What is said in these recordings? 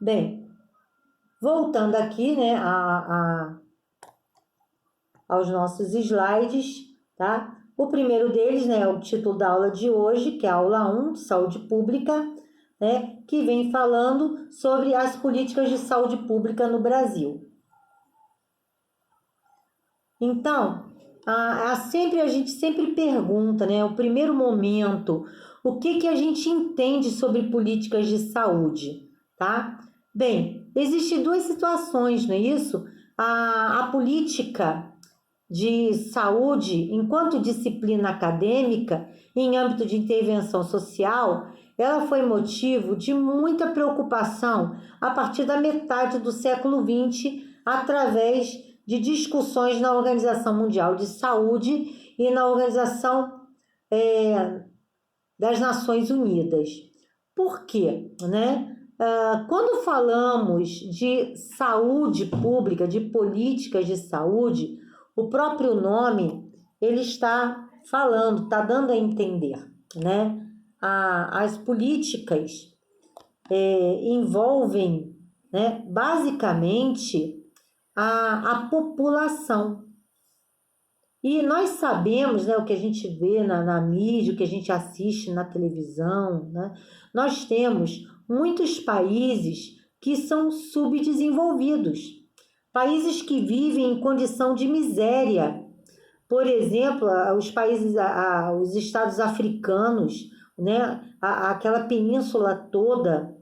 Bem, voltando aqui, né, aos nossos slides, tá? O primeiro deles, né, é o título da aula de hoje, que é a aula 1 de saúde pública, né, que vem falando sobre as políticas de saúde pública no Brasil. Então, a gente sempre pergunta, né, o primeiro momento, o que a gente entende sobre políticas de saúde, tá? Bem, existem duas situações, não é isso? A política de saúde, enquanto disciplina acadêmica, em âmbito de intervenção social, ela foi motivo de muita preocupação a partir da metade do século XX, através de discussões na Organização Mundial de Saúde e na Organização das Nações Unidas. Por quê? Né? Quando falamos de saúde pública, de políticas de saúde, o próprio nome ele está falando, está dando a entender, né? As políticas envolvem, né, basicamente a população. E nós sabemos, né, o que a gente vê na mídia, o que a gente assiste na televisão, né? Nós temos muitos países que são subdesenvolvidos, países que vivem em condição de miséria. Por exemplo, os países, os estados africanos, né, aquela península toda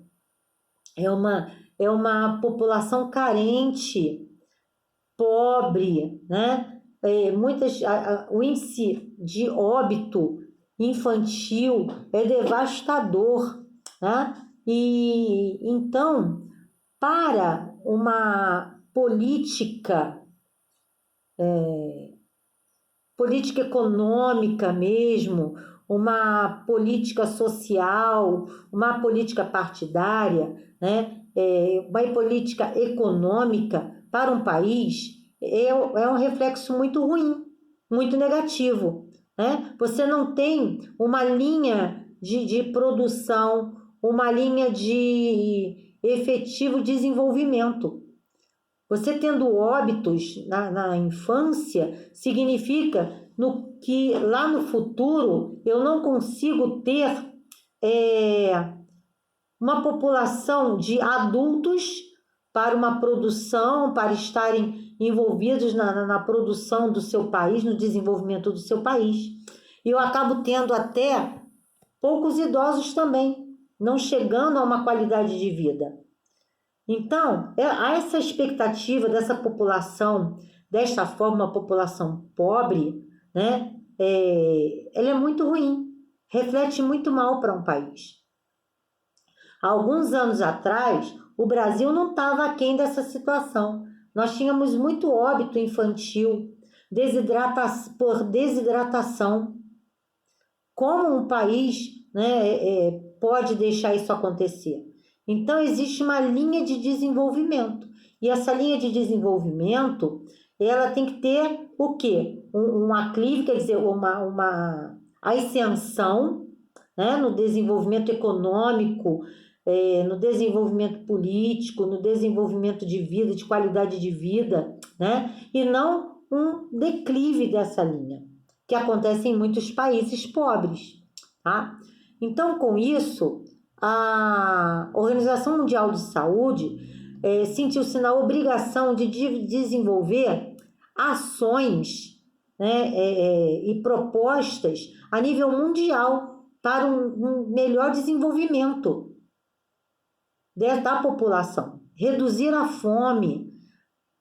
é uma população carente, pobre, né? O índice de óbito infantil é devastador, né? E então, para uma política econômica mesmo, uma política social, uma política partidária, né? Uma política econômica para um país é um reflexo muito ruim, muito negativo, né? Você não tem uma linha de produção, uma linha de efetivo desenvolvimento. Você tendo óbitos na infância, significa que lá no futuro eu não consigo ter uma população de adultos para uma produção, para estarem envolvidos na produção do seu país, no desenvolvimento do seu país. E eu acabo tendo até poucos idosos também, não chegando a uma qualidade de vida. Então, há essa expectativa dessa população, desta forma, uma população pobre, né? Ela é muito ruim, reflete muito mal para um país. Há alguns anos atrás, o Brasil não estava aquém dessa situação. Nós tínhamos muito óbito infantil, por desidratação. Como um país, né, pode deixar isso acontecer? Então, existe uma linha de desenvolvimento. E essa linha de desenvolvimento, ela tem que ter o quê? Um aclive, quer dizer, uma ascensão, né, no desenvolvimento econômico, no desenvolvimento político, no desenvolvimento de vida, de qualidade de vida, né? E não um declive dessa linha, que acontece em muitos países pobres, tá? Então, com isso, a Organização Mundial de Saúde sentiu-se na obrigação de desenvolver ações, né, e propostas a nível mundial para um melhor desenvolvimento da população, reduzir a fome,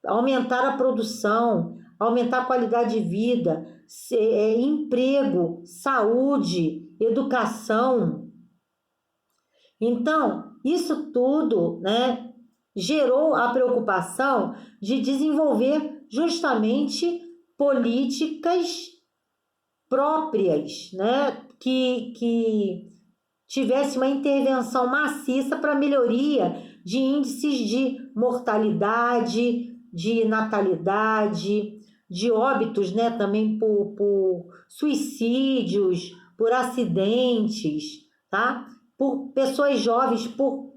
aumentar a produção, aumentar a qualidade de vida, emprego, saúde, educação. Então, isso tudo, né, gerou a preocupação de desenvolver justamente políticas próprias, né, que tivesse uma intervenção maciça para melhoria de índices de mortalidade, de natalidade, de óbitos, né, também por suicídios, por acidentes, tá? por pessoas jovens, por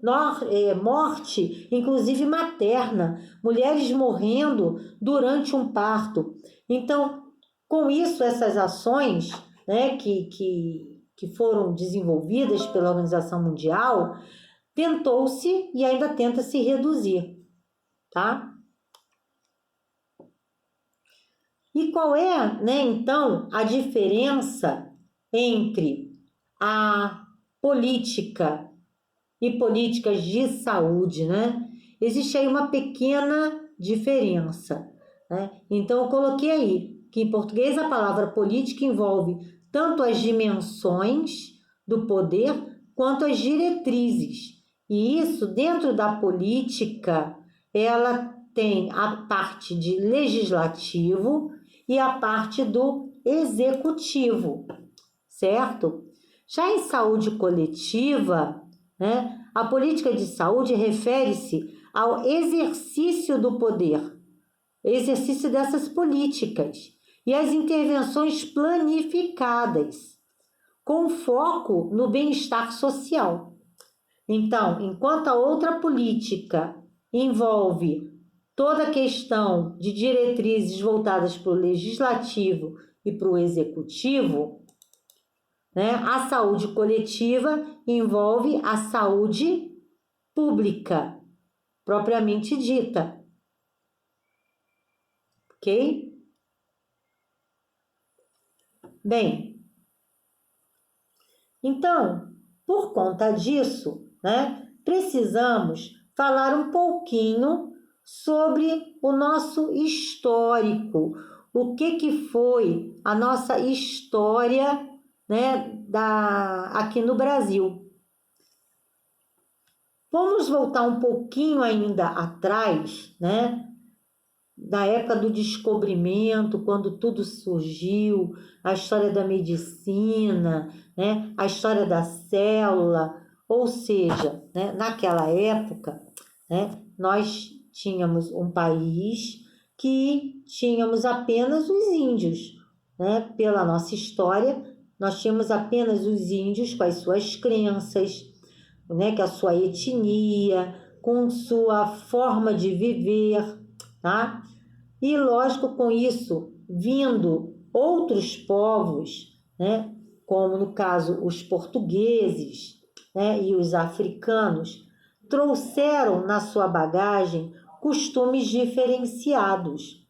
morte, inclusive materna, mulheres morrendo durante um parto. Então, com isso, essas ações, né, que foram desenvolvidas pela Organização Mundial, tentou-se e ainda tenta se reduzir, tá? E qual é, né, então, a diferença entre a política e políticas de saúde, né? Existe aí uma pequena diferença, né? Então, eu coloquei aí que em português a palavra política envolve tanto as dimensões do poder quanto as diretrizes. E isso, dentro da política, ela tem a parte de legislativo e a parte do executivo, certo? Já em saúde coletiva, né, a política de saúde refere-se ao exercício do poder, exercício dessas políticas e as intervenções planificadas, com foco no bem-estar social. Então, enquanto a outra política envolve toda a questão de diretrizes voltadas para o legislativo e para o executivo, né, a saúde coletiva envolve a saúde pública, propriamente dita. Ok? Bem, então, por conta disso, né, precisamos falar um pouquinho sobre o nosso histórico, o que foi a nossa história, né, aqui no Brasil. Vamos voltar um pouquinho ainda atrás, né, da época do descobrimento, quando tudo surgiu, a história da medicina, né, a história da célula, ou seja, né, naquela época, né, nós tínhamos um país que tínhamos apenas os índios, né, pela nossa história, nós tínhamos apenas os índios com as suas crenças, né, com a sua etnia, com sua forma de viver, tá? E, lógico, com isso, vindo outros povos, né, como no caso os portugueses, né, e os africanos, trouxeram na sua bagagem costumes diferenciados.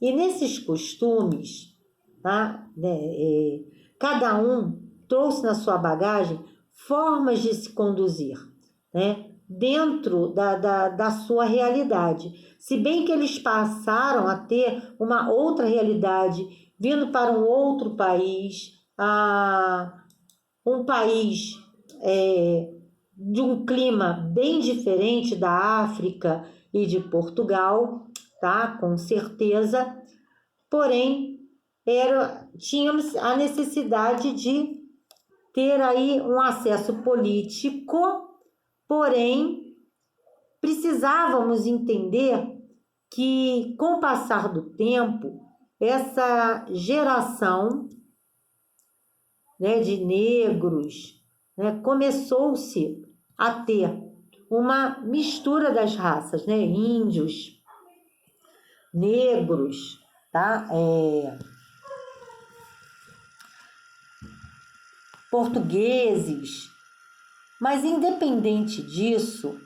E nesses costumes, tá, cada um trouxe na sua bagagem formas de se conduzir, né, dentro da sua realidade. Se bem que eles passaram a ter uma outra realidade, vindo para um outro país, um país de um clima bem diferente da África e de Portugal, tá? Com certeza. Porém, tínhamos a necessidade de ter aí um acesso político, porém, precisávamos entender que, com o passar do tempo, essa geração, né, de negros, né, começou-se a ter uma mistura das raças, né, índios, negros, tá? Portugueses. Mas, independente disso,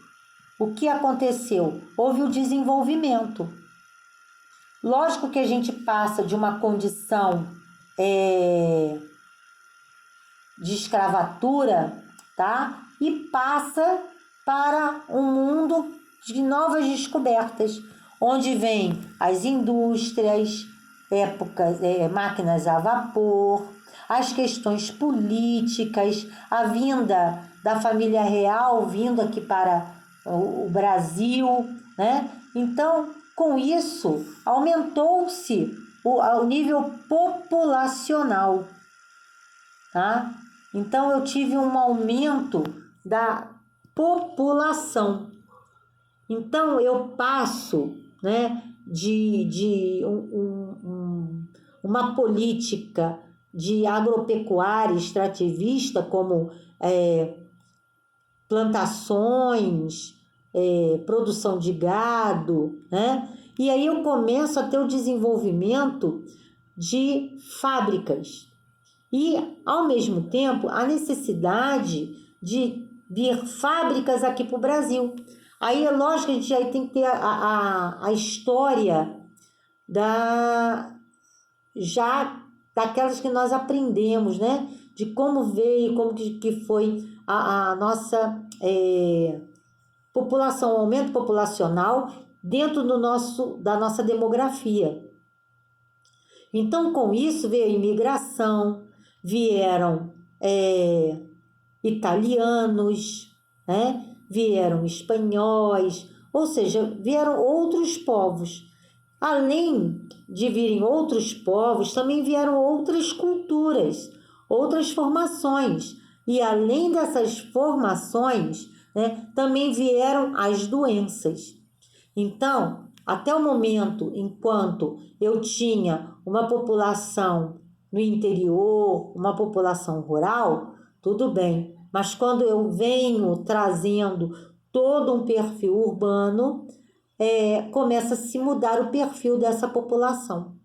o que aconteceu? Houve o desenvolvimento. Lógico que a gente passa de uma condição de escravatura, tá? E passa para um mundo de novas descobertas, onde vem as indústrias, máquinas a vapor, as questões políticas, a vinda da família real vindo aqui para o Brasil, né? Então, com isso, aumentou-se o nível populacional, tá? Então, eu tive um aumento da população. Então, eu passo, né, de uma política de agropecuária extrativista, como plantações, produção de gado, né? E aí eu começo a ter o desenvolvimento de fábricas e, ao mesmo tempo, a necessidade de vir fábricas aqui para o Brasil. Aí é lógico que a gente aí tem que ter a história já daquelas que nós aprendemos, né? De como veio, como que foi a nossa população, o aumento populacional dentro da nossa demografia. Então, com isso veio a imigração, vieram italianos, né? Vieram espanhóis, ou seja, vieram outros povos. Além de virem outros povos, também vieram outras culturas, outras formações. E além dessas formações, né, também vieram as doenças. Então, até o momento, enquanto eu tinha uma população no interior, uma população rural, tudo bem. Mas quando eu venho trazendo todo um perfil urbano, começa a se mudar o perfil dessa população.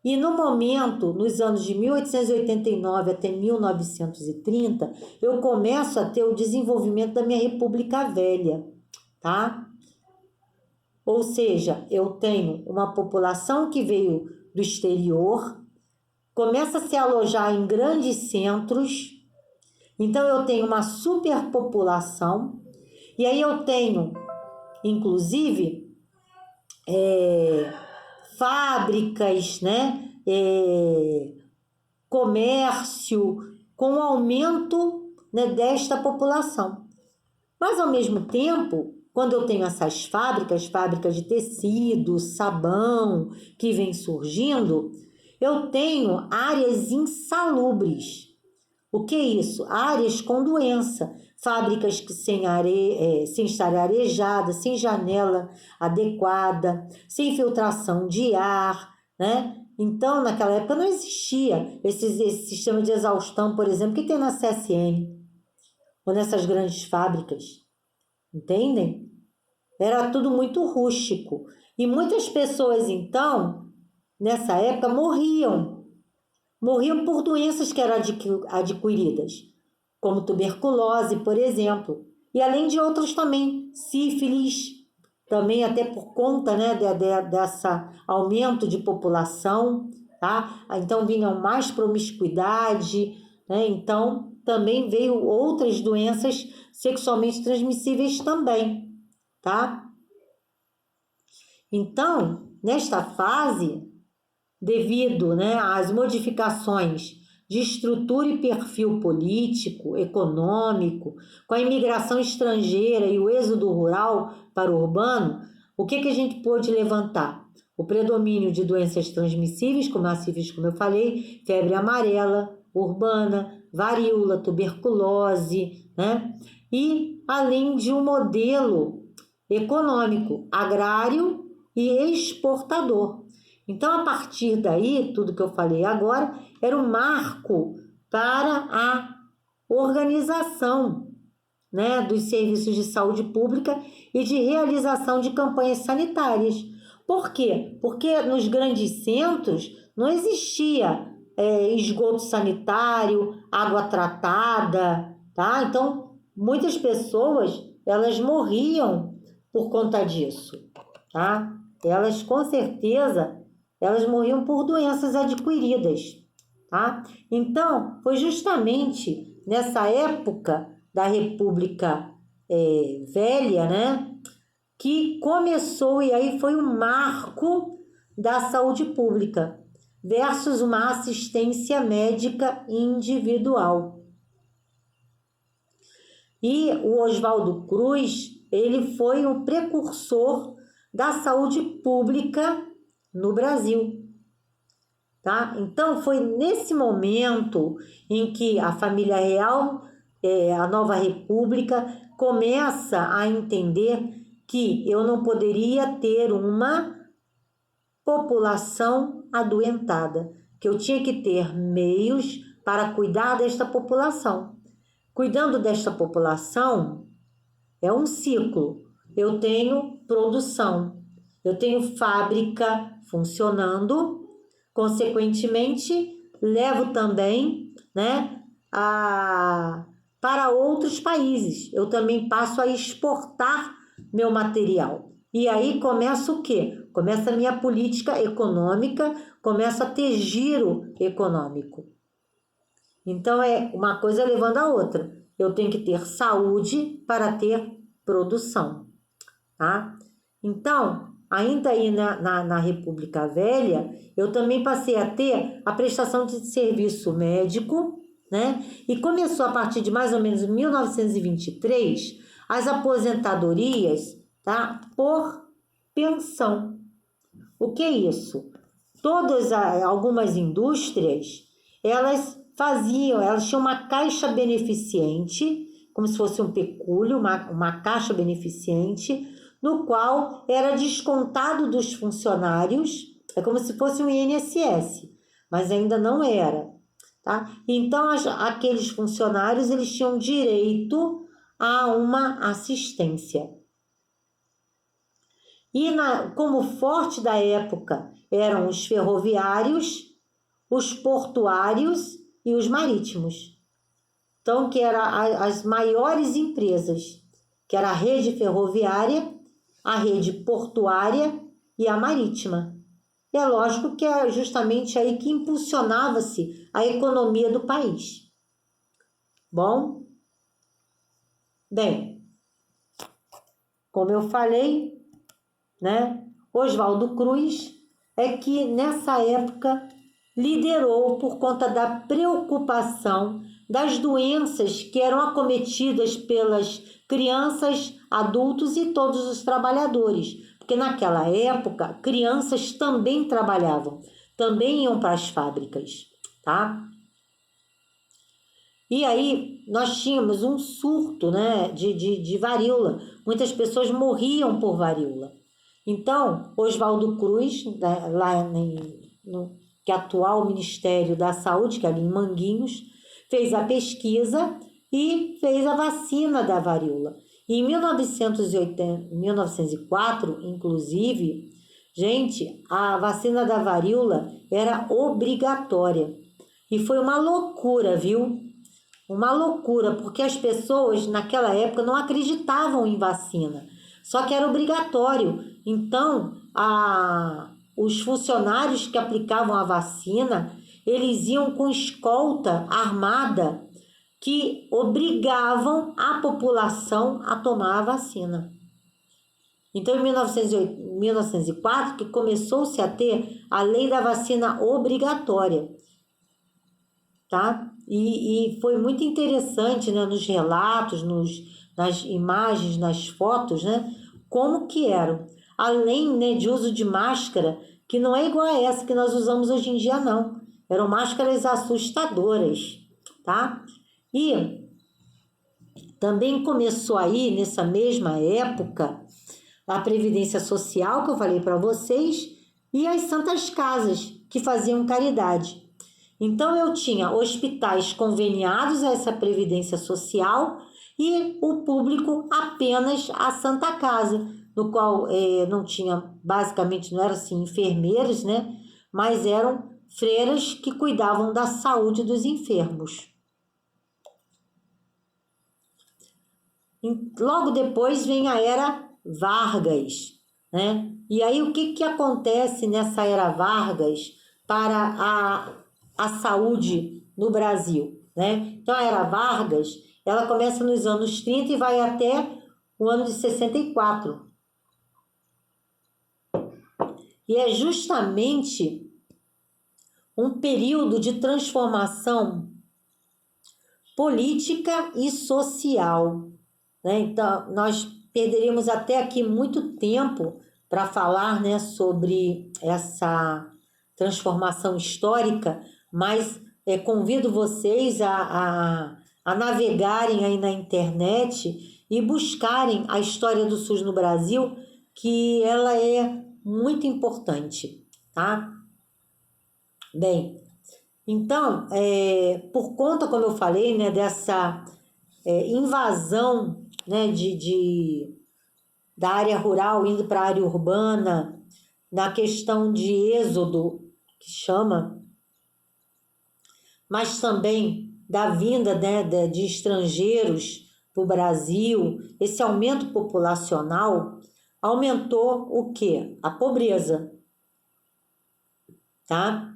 E no momento, nos anos de 1889 até 1930, eu começo a ter o desenvolvimento da minha República Velha, tá? Ou seja, eu tenho uma população que veio do exterior, começa a se alojar em grandes centros, então eu tenho uma superpopulação, e aí eu tenho, inclusive, fábricas, né? Comércio, com o aumento, né, desta população. Mas, ao mesmo tempo, quando eu tenho essas fábricas de tecido, sabão, que vem surgindo, eu tenho áreas insalubres. O que é isso? Áreas com doença, fábricas que sem estar arejadas, sem janela adequada, sem filtração de ar, né? Então, naquela época não existia esse sistema de exaustão, por exemplo, que tem na CSN, ou nessas grandes fábricas, entendem? Era tudo muito rústico. E muitas pessoas, então, nessa época, morriam por doenças que eram adquiridas, como tuberculose, por exemplo, e além de outros também, sífilis, também até por conta, né, dessa aumento de população, tá? Então vinham mais promiscuidade, né? Então também veio outras doenças sexualmente transmissíveis também, tá? Então, nesta fase, devido, né, às modificações de estrutura e perfil político, econômico, com a imigração estrangeira e o êxodo rural para o urbano, o que a gente pôde levantar? O predomínio de doenças transmissíveis, como a sífilis, como eu falei, febre amarela, urbana, varíola, tuberculose, né? E além de um modelo econômico, agrário e exportador. Então, a partir daí, tudo que eu falei agora era um marco para a organização, né, dos serviços de saúde pública e de realização de campanhas sanitárias. Por quê? Porque nos grandes centros não existia esgoto sanitário, água tratada, tá? Então, muitas pessoas, elas morriam por conta disso, tá? Elas, com certeza, elas morriam por doenças adquiridas, tá? Então, foi justamente nessa época da República Velha, né, que começou, e aí foi um marco da saúde pública versus uma assistência médica individual. E o Oswaldo Cruz, ele foi o precursor da saúde pública no Brasil, tá? Então, foi nesse momento em que a família real, a nova república, começa a entender que eu não poderia ter uma população adoentada, que eu tinha que ter meios para cuidar desta população. Cuidando desta população, É um ciclo. Eu tenho produção, eu tenho fábrica funcionando, consequentemente, levo também, né, para outros países. Eu também passo a exportar meu material. E aí começa o quê? Começa a minha política econômica, começa a ter giro econômico. Então, é uma coisa levando a outra. Eu tenho que ter saúde para ter produção, tá? Então, ainda aí na República Velha, eu também passei a ter a prestação de serviço médico, né? E começou a partir de mais ou menos 1923 as aposentadorias, tá? Por pensão. O que é isso? Algumas indústrias, elas tinham uma caixa beneficente, como se fosse um pecúlio, uma caixa beneficente, no qual era descontado dos funcionários, é como se fosse um INSS, mas ainda não era, tá? Então, aqueles funcionários, eles tinham direito a uma assistência. E como forte da época eram os ferroviários, os portuários e os marítimos. Então, que eram as maiores empresas, que era a rede ferroviária, a rede portuária e a marítima. E é lógico que é justamente aí que impulsionava-se a economia do país. Bom? Bem, como eu falei, né, Oswaldo Cruz é que nessa época liderou por conta da preocupação das doenças que eram acometidas pelas crianças, adultos e todos os trabalhadores, porque naquela época crianças também trabalhavam, também iam para as fábricas, tá? E aí nós tínhamos um surto, né, de varíola, muitas pessoas morriam por varíola. Então, Oswaldo Cruz, né, lá no que é atual Ministério da Saúde, que é ali em Manguinhos, fez a pesquisa e fez a vacina da varíola. E em 1904, inclusive, gente, a vacina da varíola era obrigatória. E foi uma loucura, viu? Uma loucura, porque as pessoas naquela época não acreditavam em vacina, só que era obrigatório. Então, os funcionários que aplicavam a vacina, eles iam com escolta armada que obrigavam a população a tomar a vacina. Então, em 1904, que começou-se a ter a lei da vacina obrigatória, tá? E foi muito interessante, né, nos relatos, nas imagens, nas fotos, né, como que eram. Além, né, de uso de máscara, que não é igual a essa que nós usamos hoje em dia, não. Eram máscaras assustadoras, tá? E também começou aí, nessa mesma época, a Previdência Social, que eu falei para vocês, e as Santas Casas, que faziam caridade. Então, eu tinha hospitais conveniados a essa Previdência Social e o público apenas a Santa Casa, no qual não tinha, basicamente, não eram assim enfermeiros, né? Mas eram freiras que cuidavam da saúde dos enfermos. Logo depois vem a Era Vargas, né? E aí, o que acontece nessa Era Vargas para a saúde no Brasil, né? Então, a Era Vargas, ela começa nos anos 30 e vai até o ano de 64. E é justamente um período de transformação política e social, né? Então, nós perderíamos até aqui muito tempo para falar, né, sobre essa transformação histórica, mas convido vocês a navegarem aí na internet e buscarem a história do SUS no Brasil, que ela é muito importante, tá? Bem, então, por conta, como eu falei, né, dessa invasão né, da área rural indo para a área urbana, na questão de êxodo, que chama, mas também da vinda, né, de estrangeiros para o Brasil, esse aumento populacional aumentou o quê? A pobreza, tá?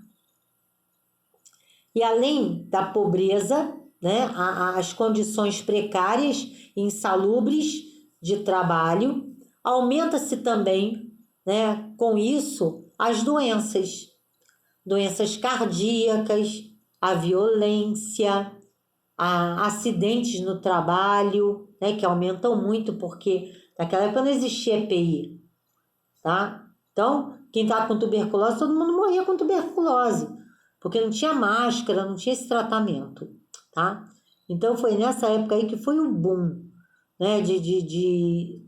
E além da pobreza, né, as condições precárias e insalubres de trabalho, aumenta-se também, né, com isso, as doenças cardíacas, a violência, acidentes no trabalho, né, que aumentam muito, porque naquela época não existia EPI, tá? Então, quem estava com tuberculose, todo mundo morria com tuberculose, porque não tinha máscara, não tinha esse tratamento, tá? Então, foi nessa época aí que foi o boom, né, de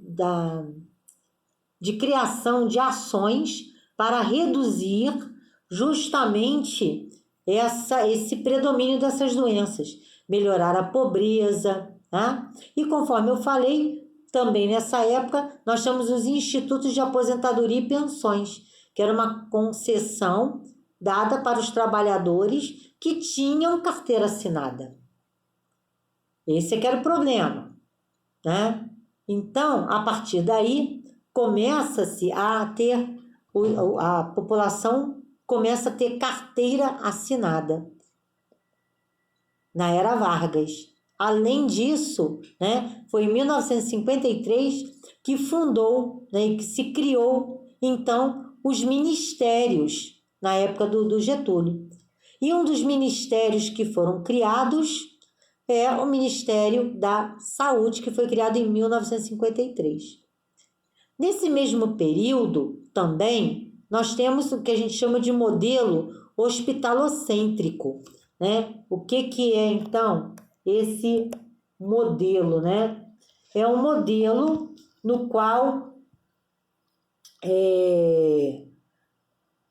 criação de ações para reduzir justamente esse predomínio dessas doenças, melhorar a pobreza, tá? E conforme eu falei, também nessa época, nós temos os institutos de aposentadoria e pensões, que era uma concessão dada para os trabalhadores que tinham carteira assinada. Esse é que era o problema, né? Então, a partir daí, começa-se a ter, a população começa a ter carteira assinada na era Vargas. Além disso, né, foi em 1953 que fundou, né, que se criou, então, os ministérios, na época do Getúlio. E um dos ministérios que foram criados é o Ministério da Saúde, que foi criado em 1953. Nesse mesmo período, também, nós temos o que a gente chama de modelo hospitalocêntrico, né? O que é, então, esse modelo, né? É um modelo no qual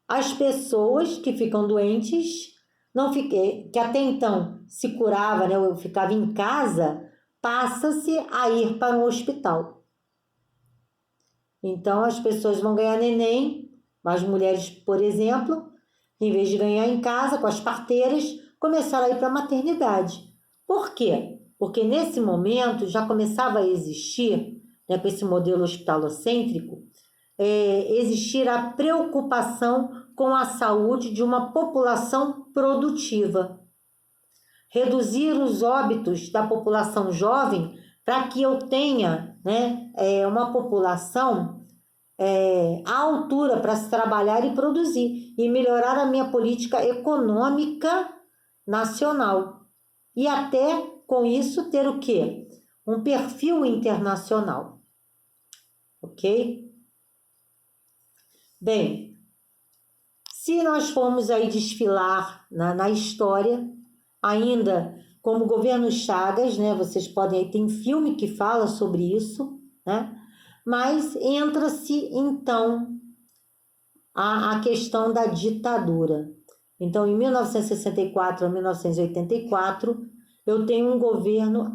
as pessoas que ficam doentes, que até então se curava, né, ou ficava em casa, passa-se a ir para um hospital. Então, as pessoas vão ganhar neném, as mulheres, por exemplo, em vez de ganhar em casa com as parteiras, começaram a ir para a maternidade. Por quê? Porque nesse momento já começava a existir, né, com esse modelo hospitalocêntrico, existir a preocupação com a saúde de uma população produtiva. Reduzir os óbitos da população jovem para que eu tenha, né, uma população à altura para se trabalhar e produzir e melhorar a minha política econômica nacional. E até com isso ter o quê? Um perfil internacional. Ok? Bem, se nós formos aí desfilar na história, ainda como governo Chagas, né? Vocês podem aí, tem filme que fala sobre isso, né? Mas entra-se então a questão da ditadura. Então, em 1964 a 1984, eu tenho um governo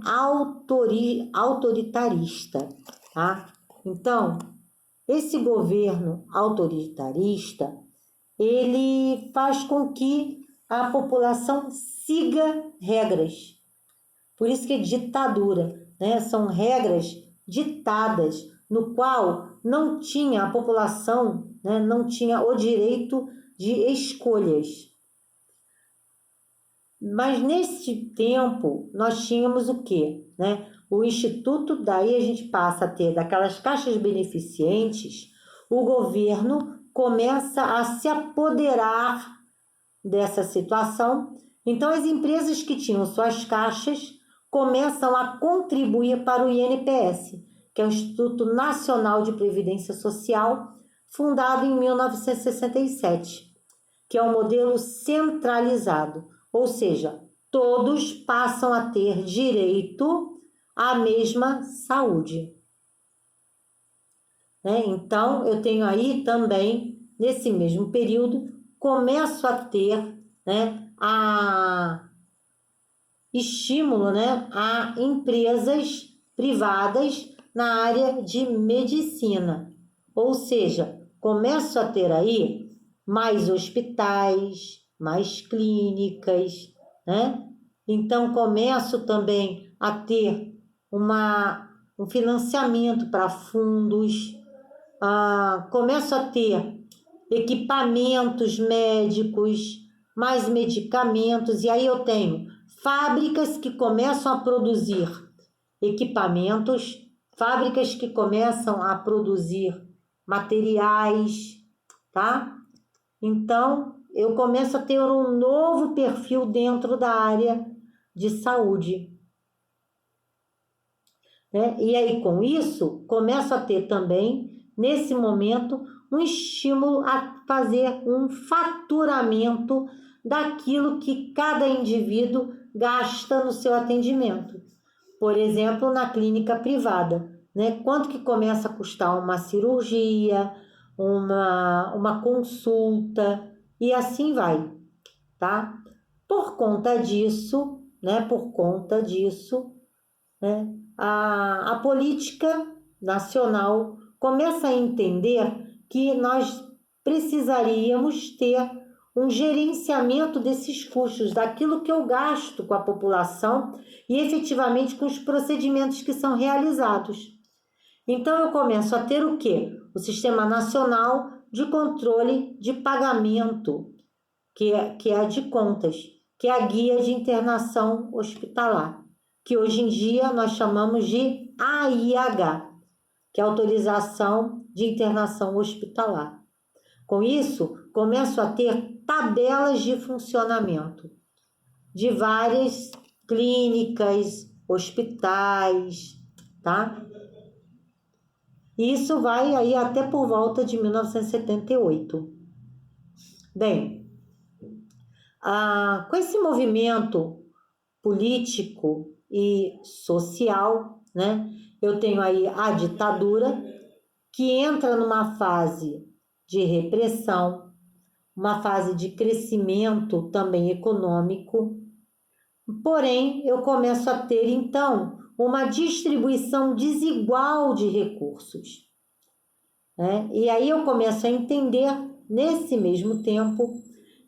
autoritarista, tá? Então, esse governo autoritarista, ele faz com que a população siga regras. Por isso que é ditadura, né? São regras ditadas, no qual não tinha a população, né? Não tinha o direito de escolhas. Mas nesse tempo nós tínhamos o quê? Né? O Instituto, daí a gente passa a ter daquelas caixas beneficentes, o governo começa a se apoderar dessa situação. Então, as empresas que tinham suas caixas começam a contribuir para o INPS, que é o Instituto Nacional de Previdência Social, fundado em 1967, que é um modelo centralizado, ou seja, todos passam a ter direito à mesma saúde. Né? Então, eu tenho aí também, nesse mesmo período, começo a ter, né, estímulo, né, a empresas privadas na área de medicina. Ou seja, começo a ter aí mais hospitais, mais clínicas, né? Então, começo também a ter um financiamento para fundos, começo a ter equipamentos médicos, mais medicamentos, e aí eu tenho fábricas que começam a produzir equipamentos, fábricas que começam a produzir materiais, tá? Então, eu começo a ter um novo perfil dentro da área de saúde, né? E aí, com isso, começo a ter também, nesse momento, um estímulo a fazer um faturamento daquilo que cada indivíduo gasta no seu atendimento. Por exemplo, na clínica privada, né? Quanto que começa a custar uma cirurgia, uma consulta, e assim vai, tá? Por conta disso, né? A política nacional começa a entender que nós precisaríamos ter um gerenciamento desses custos, daquilo que eu gasto com a população e efetivamente com os procedimentos que são realizados. Então, eu começo a ter o quê? O Sistema Nacional de Controle de Pagamento, que é a de contas, que é a Guia de Internação Hospitalar, que hoje em dia nós chamamos de AIH, que é Autorização de Internação Hospitalar. Com isso, começo a ter tabelas de funcionamento de várias clínicas, hospitais, tá? Isso vai aí até por volta de 1978. Bem, com esse movimento político e social, né? Eu tenho aí a ditadura, que entra numa fase de repressão, uma fase de crescimento também econômico. Porém, eu começo a ter, então, uma distribuição desigual de recursos, né? E aí eu começo a entender, nesse mesmo tempo,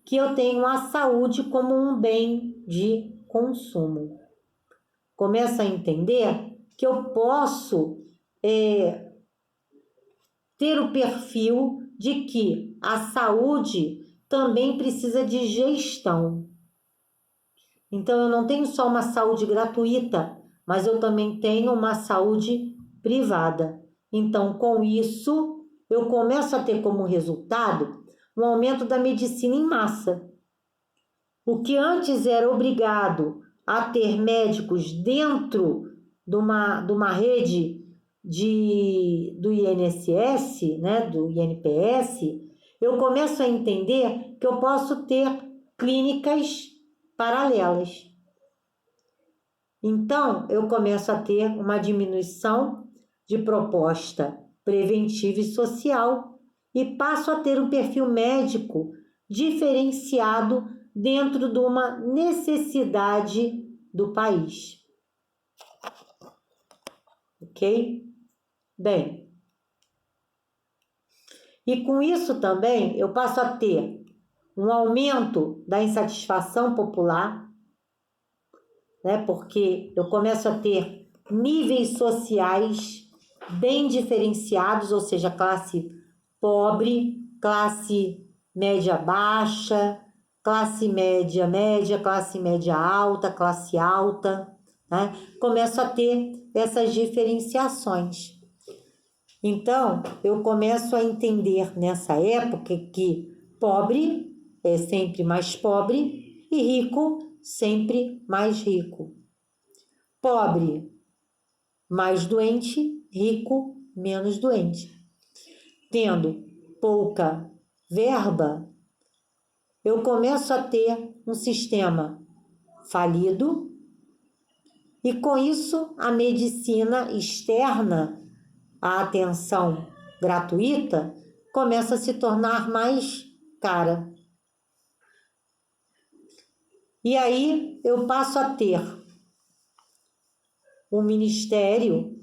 que eu tenho a saúde como um bem de consumo. Começo a entender que eu posso ter o perfil de que a saúde também precisa de gestão. Então, eu não tenho só uma saúde gratuita, mas eu também tenho uma saúde privada. Então, com isso, eu começo a ter como resultado um aumento da medicina em massa. O que antes era obrigado a ter médicos dentro de uma rede do INSS, né, do INPS, eu começo a entender que eu posso ter clínicas paralelas. Então, eu começo a ter uma diminuição de proposta preventiva e social e passo a ter um perfil médico diferenciado dentro de uma necessidade do país. Ok? Bem, e com isso também eu passo a ter um aumento da insatisfação popular, né? Porque eu começo a ter níveis sociais bem diferenciados, ou seja, classe pobre, classe média baixa, classe média média, classe média alta, classe alta, né? Começo a ter essas diferenciações. Então, eu começo a entender nessa época que pobre é sempre mais pobre e rico sempre mais rico. Pobre mais doente, rico menos doente. Tendo pouca verba, eu começo a ter um sistema falido e com isso a medicina externa, a atenção gratuita, começa a se tornar mais cara. E aí eu passo a ter o ministério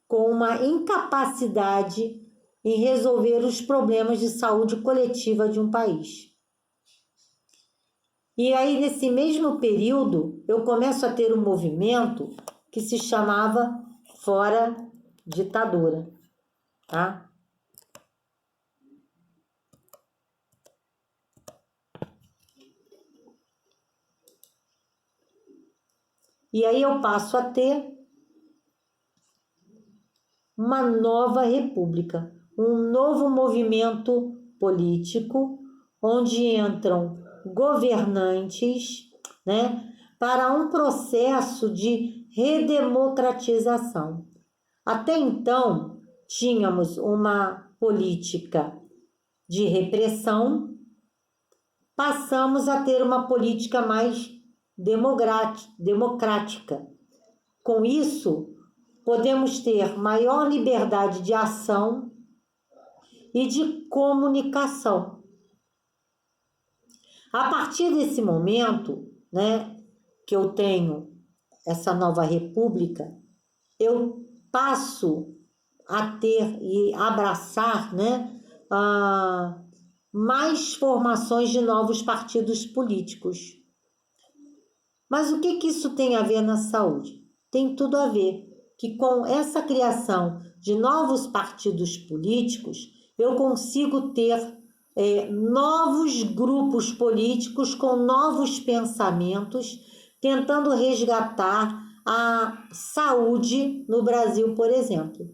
com uma incapacidade em resolver os problemas de saúde coletiva de um país. E aí, nesse mesmo período, eu começo a ter um movimento que se chamava Fora Ditadura, tá? E aí eu passo a ter uma nova república, um novo movimento político, onde entram governantes, né, para um processo de redemocratização. Até então, tínhamos uma política de repressão, passamos a ter uma política mais democrática. Com isso, podemos ter maior liberdade de ação e de comunicação. A partir desse momento, né, que eu tenho essa nova república, eu passo a ter e abraçar, né, mais formações de novos partidos políticos. Mas o que isso tem a ver na saúde? Tem tudo a ver que com essa criação de novos partidos políticos, eu consigo ter novos grupos políticos com novos pensamentos, tentando resgatar a saúde no Brasil, por exemplo.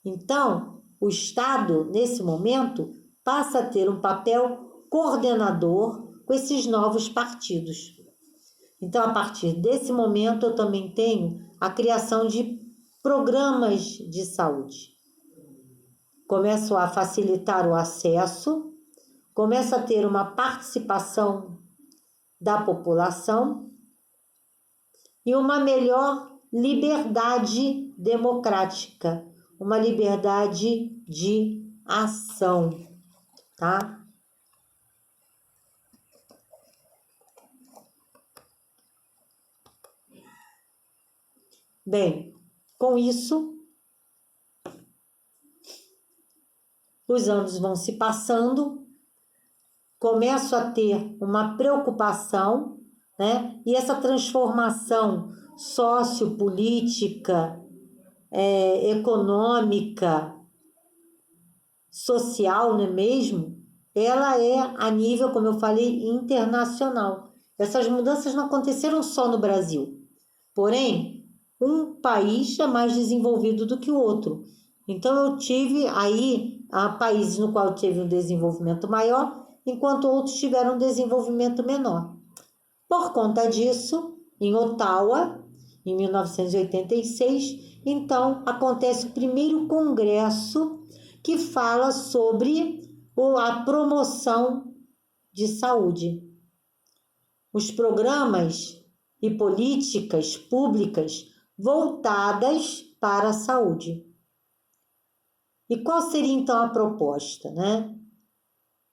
Então, o Estado, nesse momento, passa a ter um papel coordenador com esses novos partidos. Então, a partir desse momento, eu também tenho a criação de programas de saúde. Começo a facilitar o acesso, começo a ter uma participação da população e uma melhor liberdade democrática, uma liberdade de ação, tá? Bem, com isso, os anos vão se passando, começo a ter uma preocupação, né? E essa transformação sociopolítica, econômica, social, não é mesmo? Ela é a nível, como eu falei, internacional. Essas mudanças não aconteceram só no Brasil. Porém, um país é mais desenvolvido do que o outro. Então, eu tive aí países no qual teve um desenvolvimento maior, enquanto outros tiveram um desenvolvimento menor. Por conta disso, em Ottawa, em 1986, então, acontece o primeiro congresso que fala sobre a promoção de saúde. Os programas e políticas públicas voltadas para a saúde. E qual seria então a proposta, né?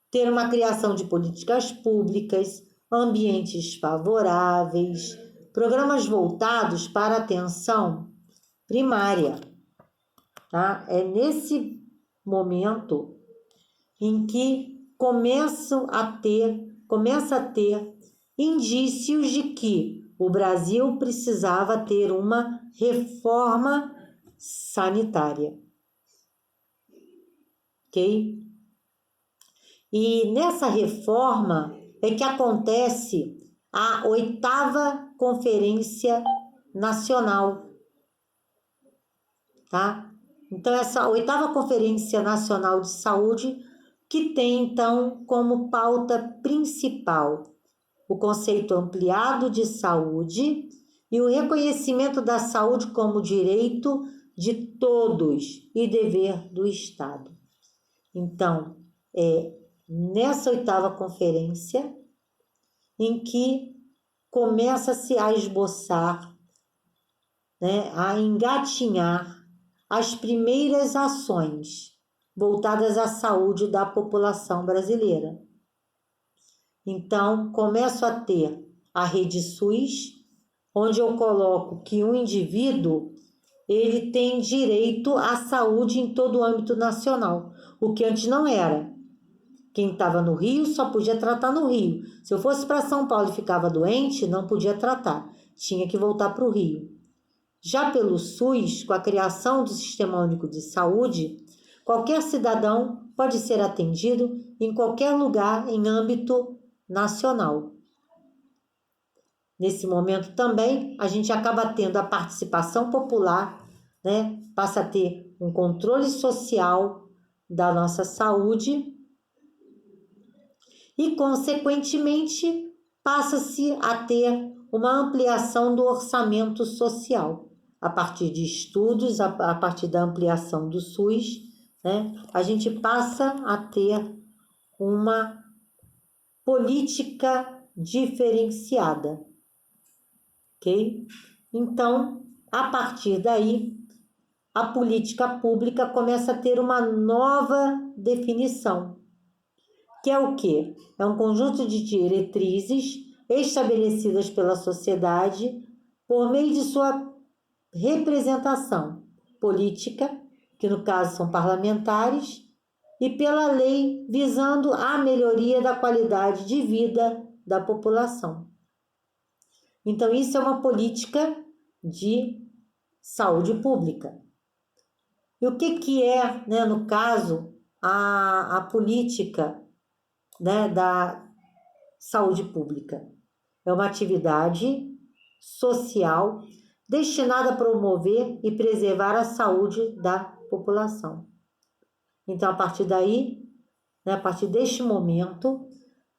Ter uma criação de políticas públicas, ambientes favoráveis, programas voltados para a atenção primária, tá? É nesse momento em que começa a ter indícios de que o Brasil precisava ter uma reforma sanitária. Ok? E nessa reforma é que acontece a 8ª Conferência Nacional, tá? Então, essa 8ª Conferência Nacional de Saúde, que tem, então, como pauta principal o conceito ampliado de saúde e o reconhecimento da saúde como direito de todos e dever do Estado. Então, nessa 8ª conferência em que começa-se a esboçar, né, a engatinhar as primeiras ações voltadas à saúde da população brasileira. Então, começo a ter a rede SUS, onde eu coloco que o indivíduo ele tem direito à saúde em todo o âmbito nacional, o que antes não era. Quem estava no Rio só podia tratar no Rio. Se eu fosse para São Paulo e ficava doente, não podia tratar, tinha que voltar para o Rio. Já pelo SUS, com a criação do Sistema Único de Saúde, qualquer cidadão pode ser atendido em qualquer lugar em âmbito nacional. Nesse momento também, a gente acaba tendo a participação popular, né? Passa a ter um controle social da nossa saúde e, consequentemente, passa-se a ter uma ampliação do orçamento social. A partir de estudos, a partir da ampliação do SUS, né? A gente passa a ter uma política diferenciada. Ok? Então, a partir daí, a política pública começa a ter uma nova definição, que é o quê? É um conjunto de diretrizes estabelecidas pela sociedade por meio de sua representação política, que no caso são parlamentares, e pela lei visando a melhoria da qualidade de vida da população. Então, isso é uma política de saúde pública. E o que é, né, no caso, a política, né, da saúde pública? É uma atividade social destinada a promover e preservar a saúde da população. Então, a partir daí, né, a partir deste momento,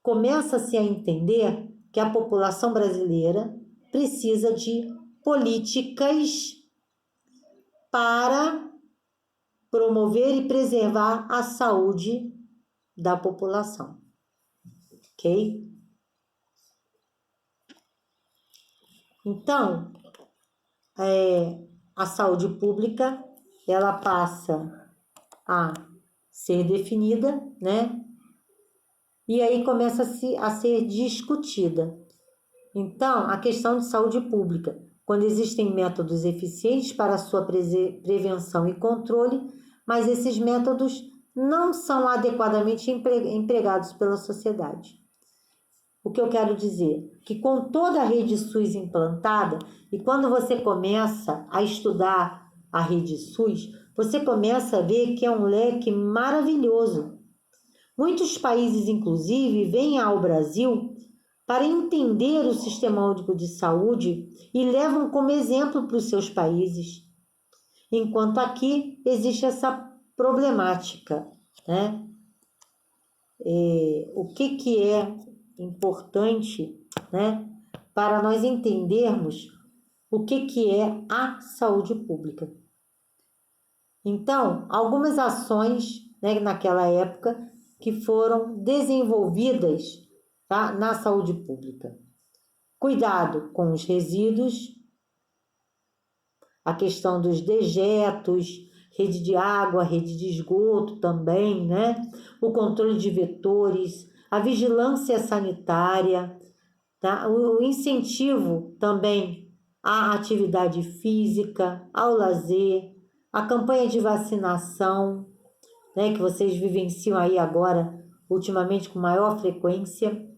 começa-se a entender que a população brasileira precisa de políticas para promover e preservar a saúde da população, ok? Então, a saúde pública, ela passa a ser definida, né? E aí começa-se a ser discutida. Então, a questão de saúde pública, quando existem métodos eficientes para a sua prevenção e controle, mas esses métodos não são adequadamente empregados pela sociedade. O que eu quero dizer? Que com toda a rede SUS implantada, e quando você começa a estudar a rede SUS, você começa a ver que é um leque maravilhoso. Muitos países, inclusive, vêm ao Brasil para entender o Sistema Único de Saúde e levam como exemplo para os seus países. Enquanto aqui existe essa problemática, né? O que é importante, né, para nós entendermos o que é a saúde pública. Então, algumas ações, né, naquela época que foram desenvolvidas, tá, na saúde pública. Cuidado com os resíduos, a questão dos dejetos, rede de água, rede de esgoto também, né? O controle de vetores, a vigilância sanitária, tá? O incentivo também à atividade física, ao lazer, a campanha de vacinação, né, que vocês vivenciam aí agora, ultimamente com maior frequência.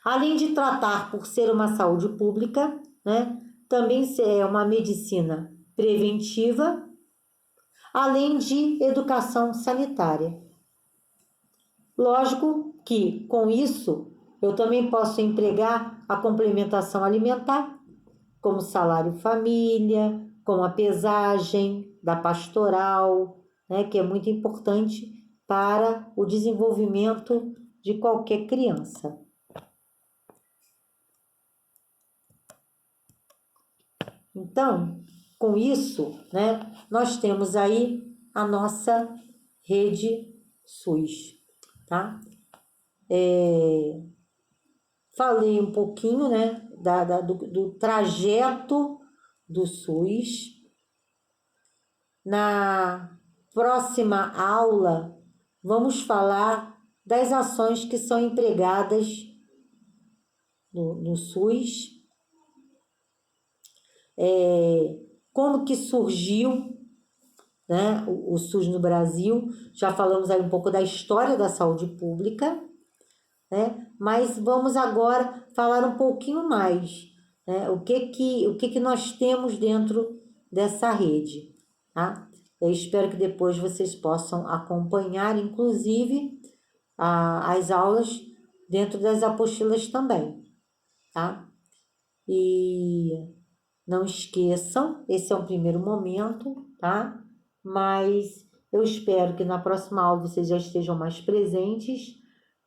Além de tratar por ser uma saúde pública, né, também é uma medicina preventiva, além de educação sanitária. Lógico que, com isso, eu também posso empregar a complementação alimentar, como salário família, como a pesagem da pastoral, né, que é muito importante para o desenvolvimento de qualquer criança. Então, com isso, né, nós temos aí a nossa rede SUS, tá? Falei um pouquinho, né, do trajeto do SUS. Na próxima aula, vamos falar das ações que são empregadas no SUS, como que surgiu, né, o SUS no Brasil. Já falamos aí um pouco da história da saúde pública, né? Mas vamos agora falar um pouquinho mais, né? O que nós temos dentro dessa rede, tá? Eu espero que depois vocês possam acompanhar, inclusive, as aulas dentro das apostilas também, tá? E não esqueçam, esse é um primeiro momento, tá? Mas eu espero que na próxima aula vocês já estejam mais presentes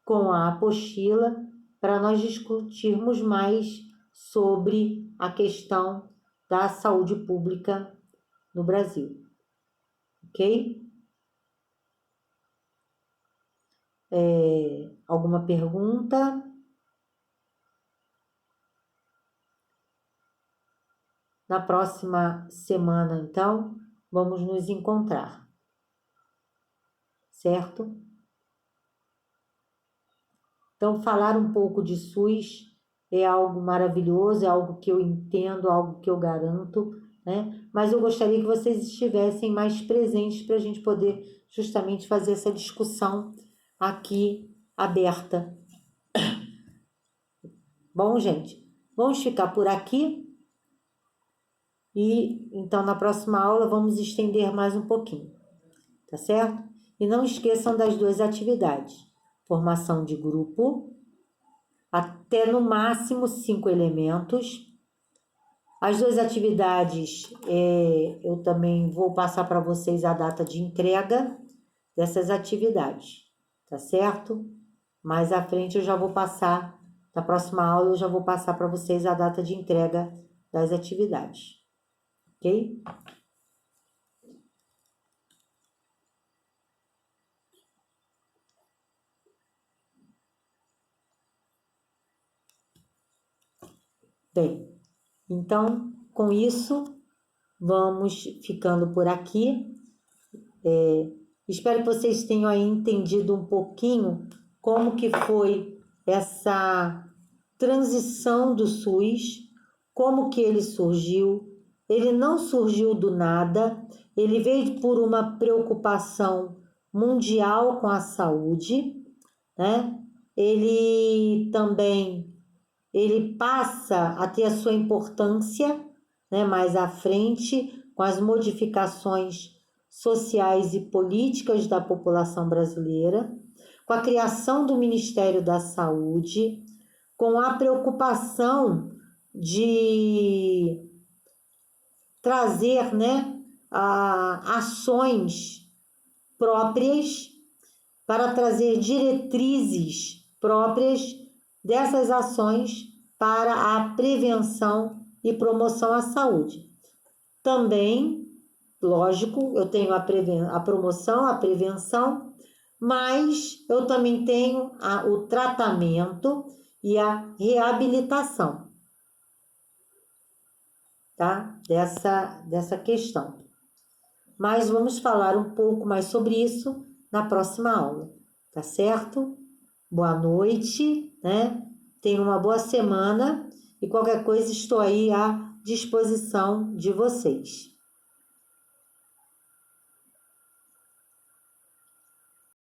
com a apostila para nós discutirmos mais sobre a questão da saúde pública no Brasil, ok? Alguma pergunta? Na próxima semana, então, vamos nos encontrar, certo? Então, falar um pouco de SUS é algo maravilhoso, é algo que eu entendo, algo que eu garanto, né? Mas eu gostaria que vocês estivessem mais presentes para a gente poder justamente fazer essa discussão aqui aberta. Bom, gente, vamos ficar por aqui e então na próxima aula vamos estender mais um pouquinho, tá certo? E não esqueçam das 2 atividades: formação de grupo, até no máximo 5 elementos. As 2 atividades, eu também vou passar para vocês a data de entrega dessas atividades, tá certo? Mais à frente eu já vou passar, na próxima aula eu já vou passar para vocês a data de entrega das atividades, ok? Bem, então, com isso, vamos ficando por aqui. Espero que vocês tenham aí entendido um pouquinho como que foi essa transição do SUS, como que ele surgiu. Ele não surgiu do nada, ele veio por uma preocupação mundial com a saúde, né? Ele também passa a ter a sua importância, né, mais à frente, com as modificações sociais e políticas da população brasileira, com a criação do Ministério da Saúde, com a preocupação de trazer, né, ações próprias para trazer diretrizes próprias dessas ações para a prevenção e promoção à saúde. Também, lógico, eu tenho a promoção, a prevenção, mas eu também tenho o tratamento e a reabilitação, tá? Dessa questão. Mas vamos falar um pouco mais sobre isso na próxima aula, tá certo? Boa noite, né? Tenha uma boa semana e qualquer coisa estou aí à disposição de vocês.